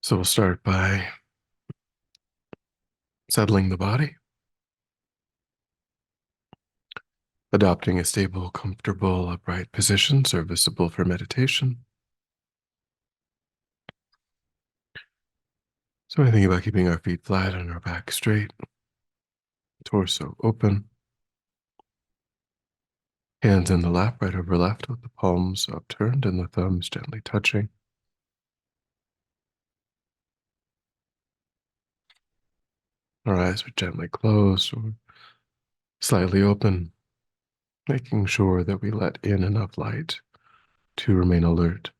So we'll start by settling the body, adopting a stable, comfortable, upright position serviceable for meditation. So I think about keeping our feet flat and our back straight, torso open, hands in the lap, right over left, with the palms upturned and the thumbs gently touching. Our eyes are gently closed or slightly open, making sure that we let in enough light to remain alert.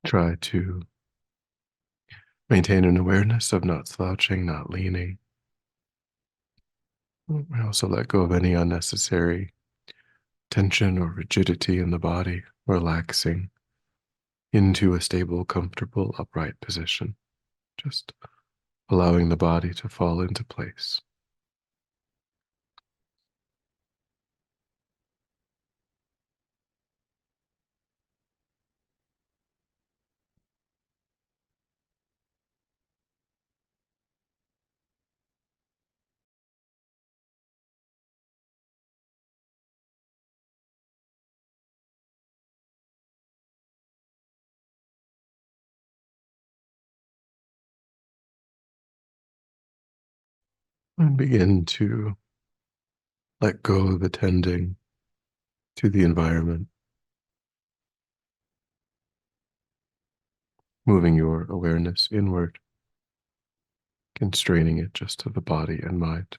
Try to maintain an awareness of not slouching, not leaning. We also let go of any unnecessary tension or rigidity in the body, relaxing into a stable, comfortable, upright position, just allowing the body to fall into place. And begin to let go of attending to the environment, moving your awareness inward, constraining it just to the body and mind,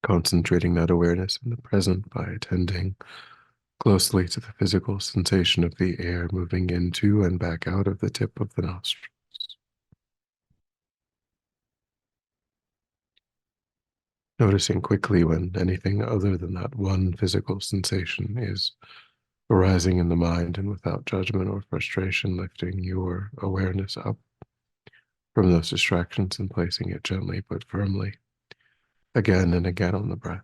concentrating that awareness in the present by attending closely to the physical sensation of the air moving into and back out of the tip of the nostril. Noticing quickly when anything other than that one physical sensation is arising in the mind, and without judgment or frustration, lifting your awareness up from those distractions and placing it gently but firmly again and again on the breath.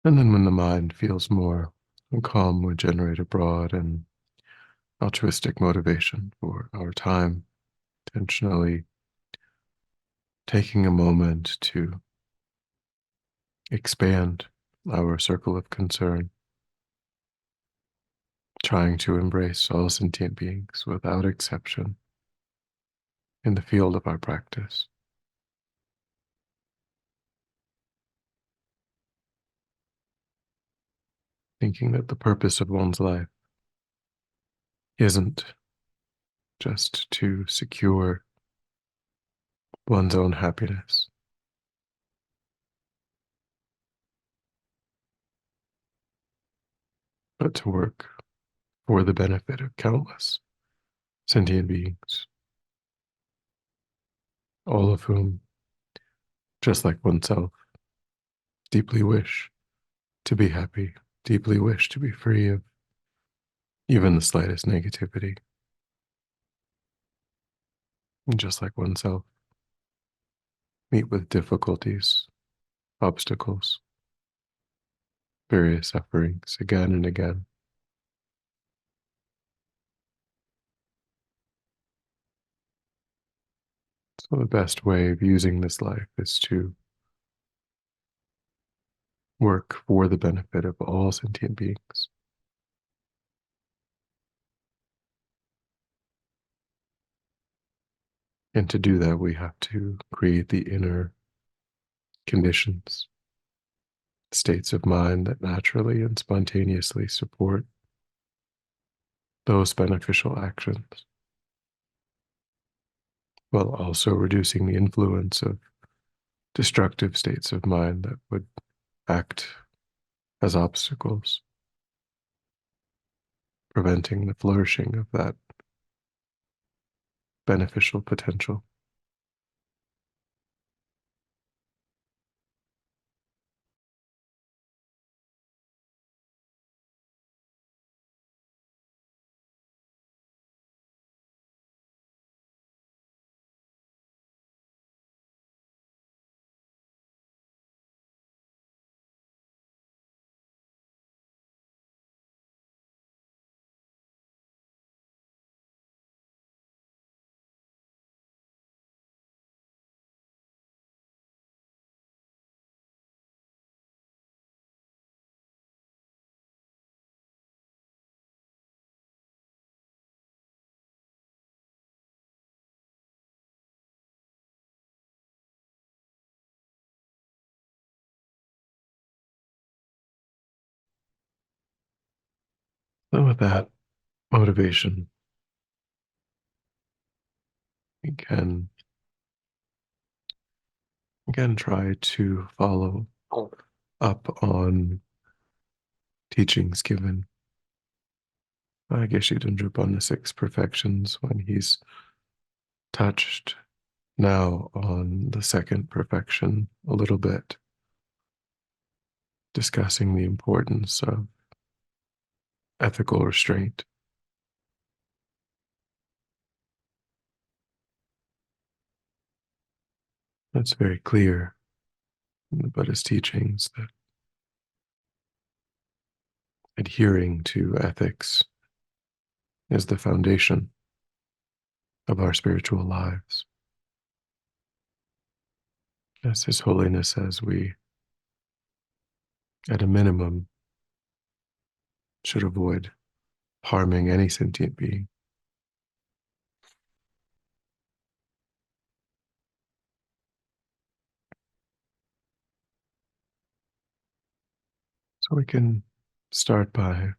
And then when the mind feels more calm, we generate a broad and altruistic motivation for our time, intentionally taking a moment to expand our circle of concern, trying to embrace all sentient beings without exception in the field of our practice, thinking that the purpose of one's life isn't just to secure one's own happiness, but to work for the benefit of countless sentient beings, all of whom, just like oneself, deeply wish to be happy, deeply wish to be free of even the slightest negativity, and just like oneself, meet with difficulties, obstacles, various sufferings again and again. So the best way of using this life is to work for the benefit of all sentient beings. And to do that, we have to create the inner conditions, states of mind that naturally and spontaneously support those beneficial actions, while also reducing the influence of destructive states of mind that would act as obstacles, preventing the flourishing of that beneficial potential. So with that motivation, we can again try to follow up on teachings given by Geshe Dondrub on the six perfections when he's touched now on the second perfection a little bit, discussing the importance of ethical restraint. It's very clear in the Buddhist teachings that adhering to ethics is the foundation of our spiritual lives. As His Holiness says, we, at a minimum, should avoid harming any sentient being. So we can start by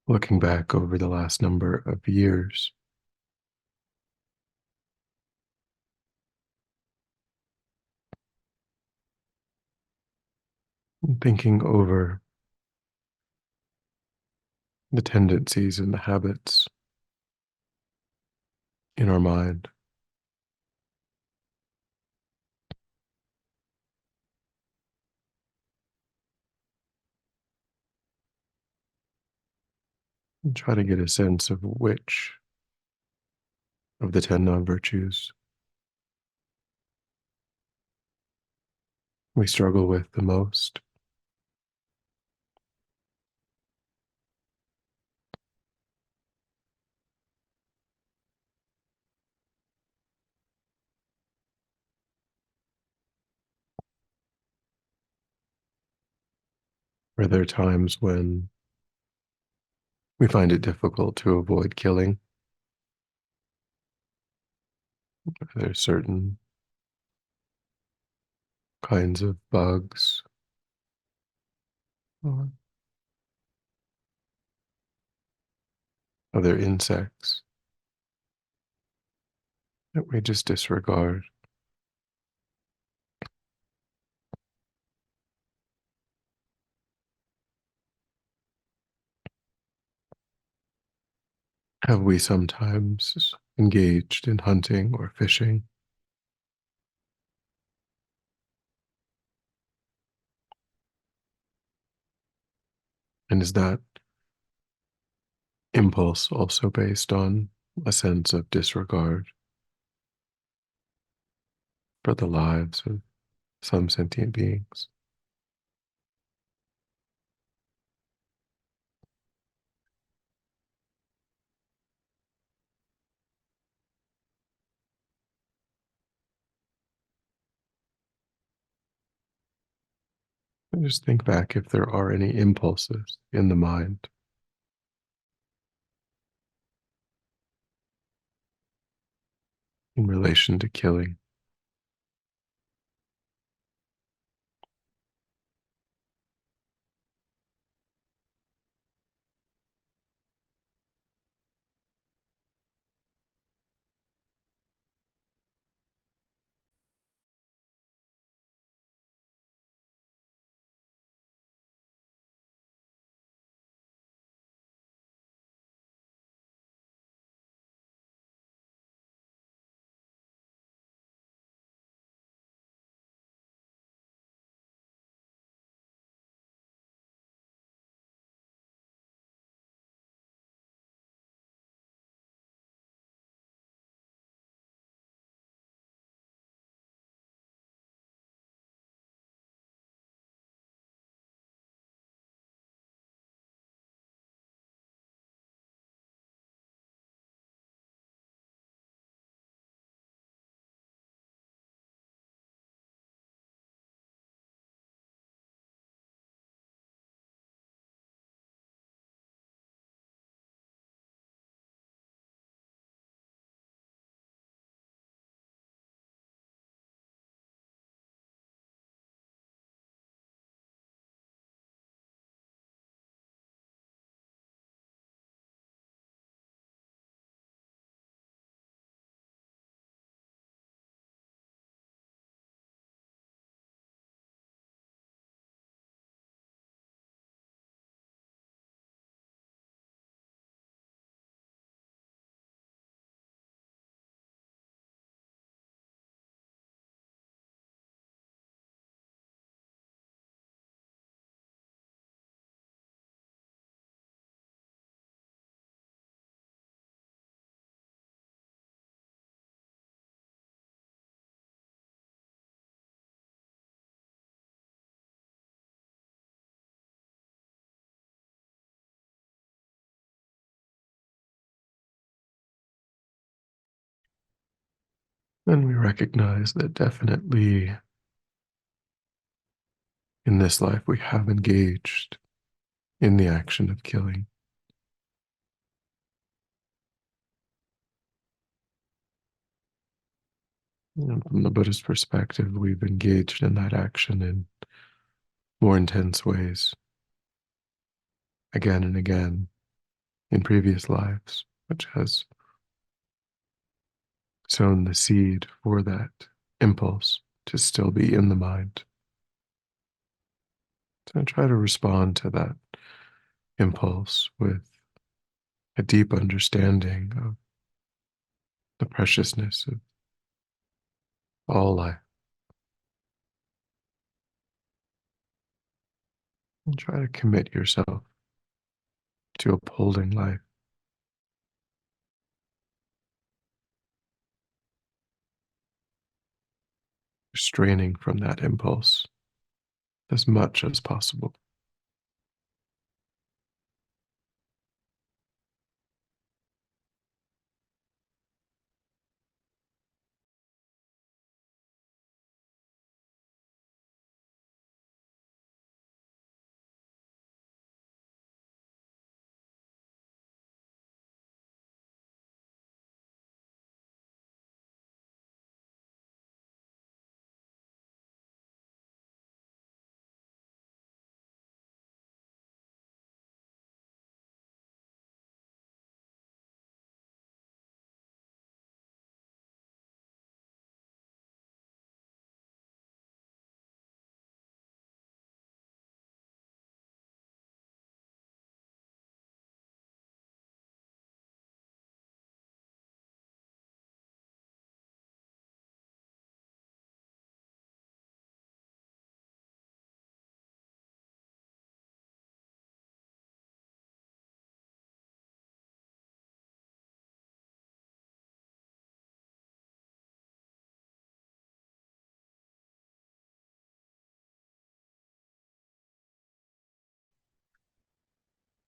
looking back over the last number of years, and thinking over the tendencies and the habits in our mind, and try to get a sense of which of the 10 non-virtues we struggle with the most? Are there times when we find it difficult to avoid killing? Are there certain kinds of bugs or other insects that we just disregard? Have we sometimes engaged in hunting or fishing? And is that impulse also based on a sense of disregard for the lives of some sentient beings? And just think back if there are any impulses in the mind in relation to killing. And we recognize that definitely in this life we have engaged in the action of killing. And from the Buddhist perspective, we've engaged in that action in more intense ways again and again in previous lives, which has sown the seed for that impulse to still be in the mind. So I try to respond to that impulse with a deep understanding of the preciousness of all life and try to commit yourself to upholding life, restraining from that impulse as much as possible.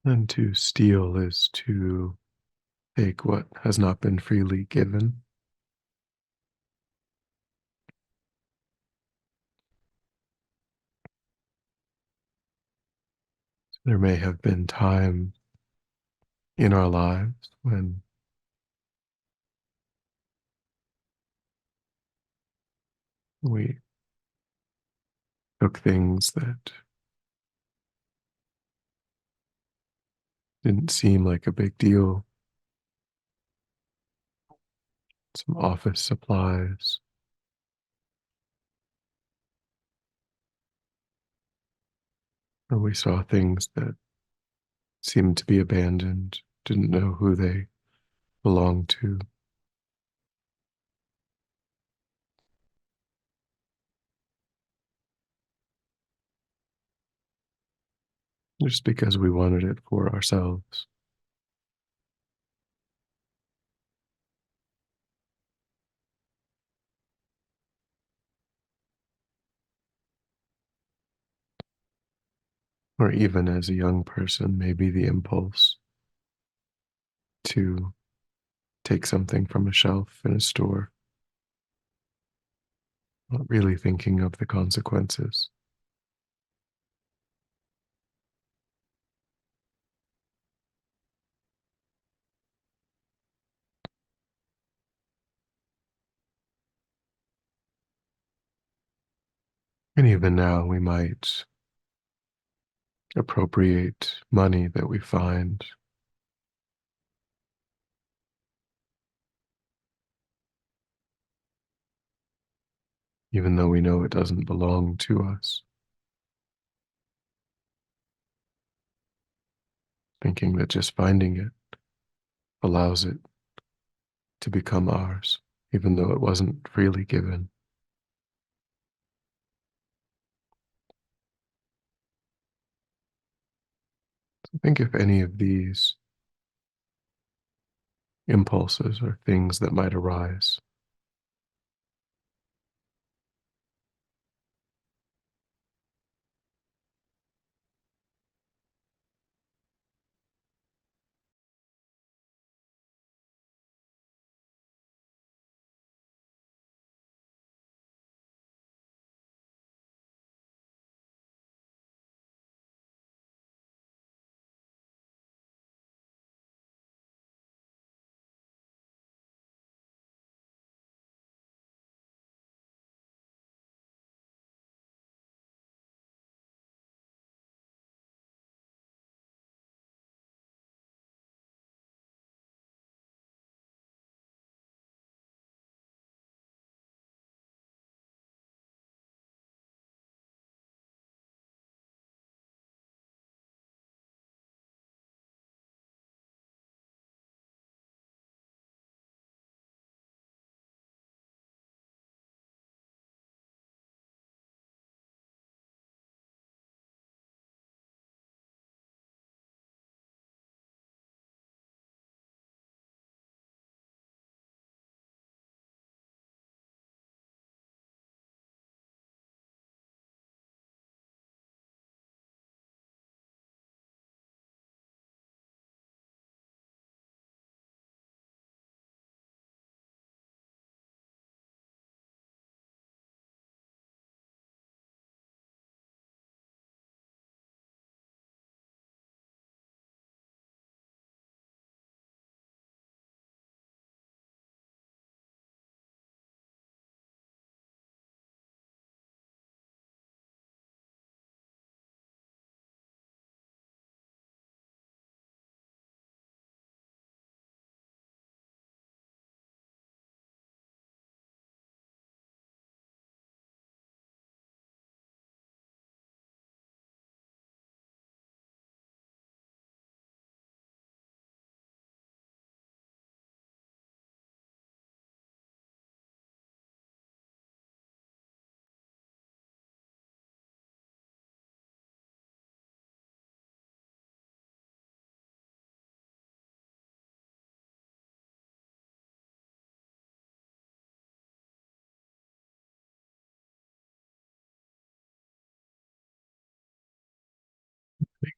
And to steal is to take what has not been freely given. There may have been time in our lives when we took things that didn't seem like a big deal, some office supplies, or we saw things that seemed to be abandoned, didn't know who they belonged to, just because we wanted it for ourselves. Or even as a young person, maybe the impulse to take something from a shelf in a store, not really thinking of the consequences. And even now, we might appropriate money that we find, even though we know it doesn't belong to us, thinking that just finding it allows it to become ours, even though it wasn't freely given. So think if any of these impulses or things that might arise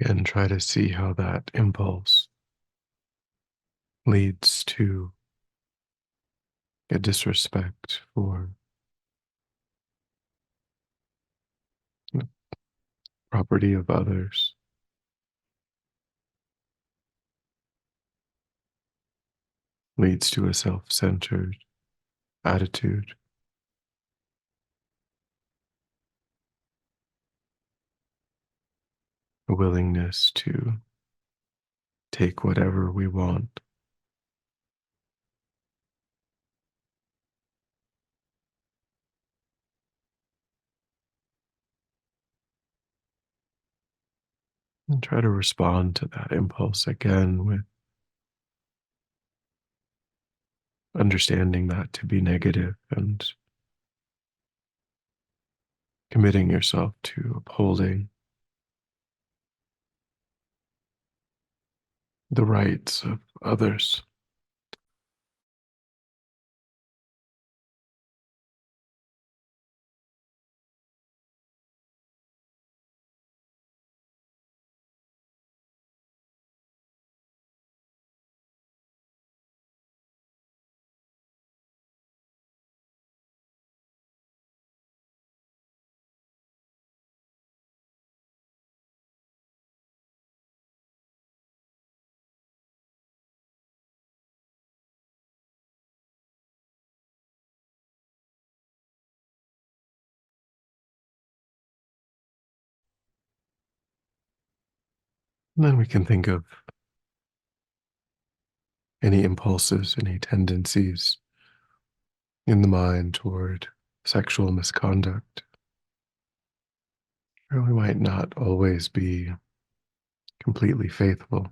Again, try to see how that impulse leads to a disrespect for the property of others, leads to a self centered attitude, a willingness to take whatever we want. And try to respond to that impulse again with understanding that to be negative and committing yourself to upholding the rights of others. And then we can think of any impulses, any tendencies in the mind toward sexual misconduct. Or we might not always be completely faithful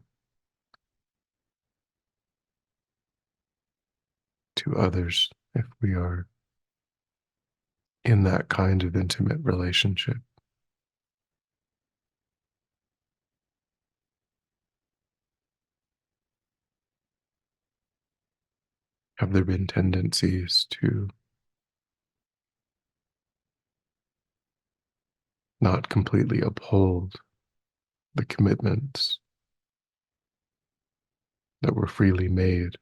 to others if we are in that kind of intimate relationship. Have there been tendencies to not completely uphold the commitments that were freely made?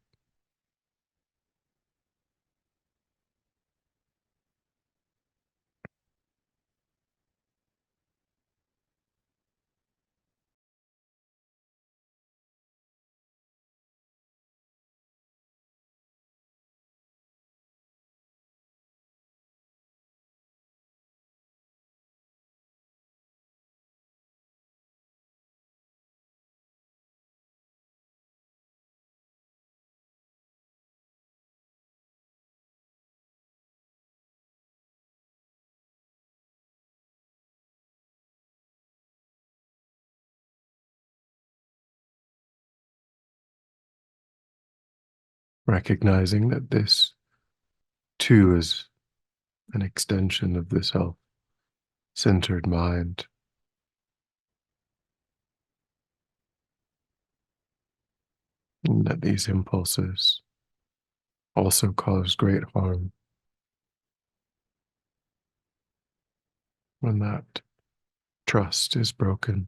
Recognizing that this too is an extension of the self centered mind, and that these impulses also cause great harm when that trust is broken.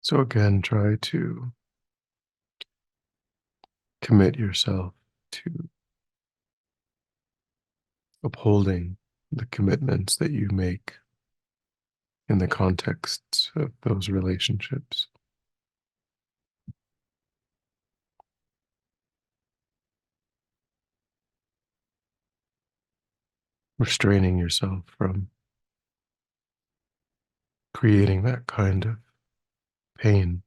So, again, try to commit yourself to upholding the commitments that you make in the contexts of those relationships. restraining yourself from creating that kind of pain.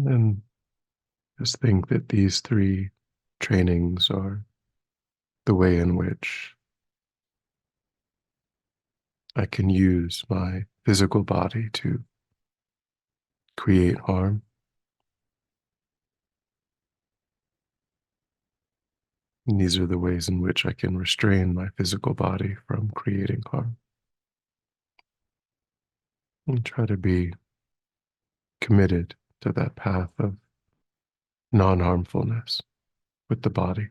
And just think that these three trainings are the way in which I can use my physical body to create harm. And these are the ways in which I can restrain my physical body from creating harm. And try to be committed to that path of non harmfulness with the body.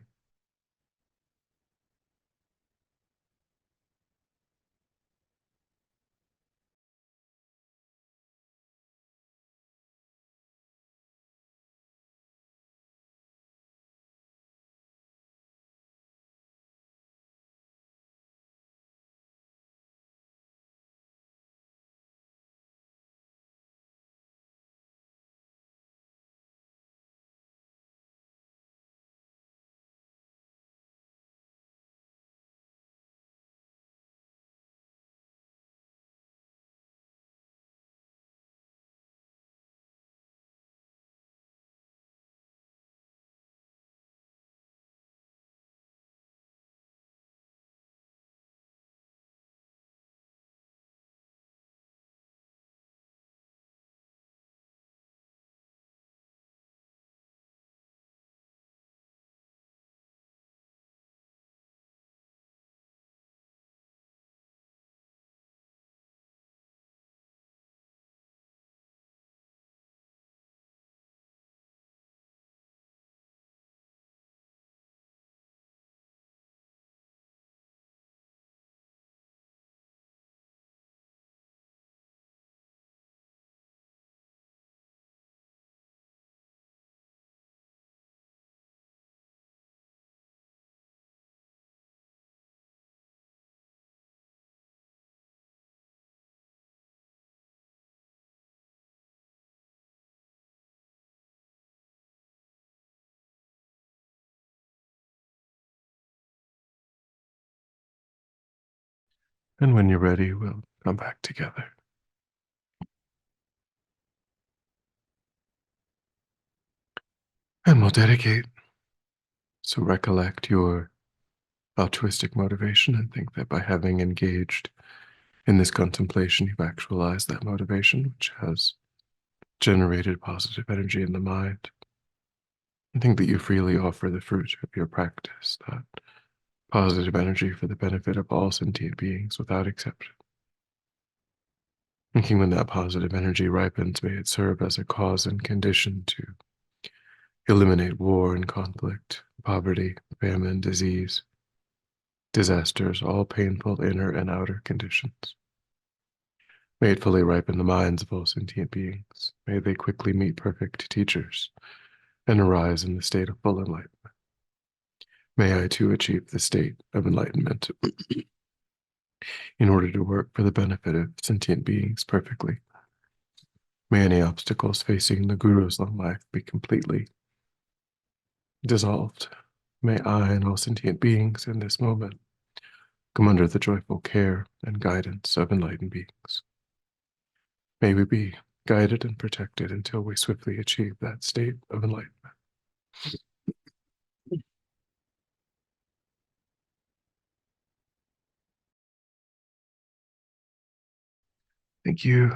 And when you're ready, we'll come back together. And we'll dedicate. So recollect your altruistic motivation and think that by having engaged in this contemplation, you've actualized that motivation, which has generated positive energy in the mind. And think that you freely offer the fruit of your practice, that positive energy for the benefit of all sentient beings without exception. Thinking when that positive energy ripens, may it serve as a cause and condition to eliminate war and conflict, poverty, famine, disease, disasters, all painful inner and outer conditions. May it fully ripen the minds of all sentient beings. May they quickly meet perfect teachers and arise in the state of full enlightenment. May I too achieve the state of enlightenment in order to work for the benefit of sentient beings perfectly. May any obstacles facing the Guru's long life be completely dissolved. May I and all sentient beings in this moment come under the joyful care and guidance of enlightened beings. May we be guided and protected until we swiftly achieve that state of enlightenment. Thank you.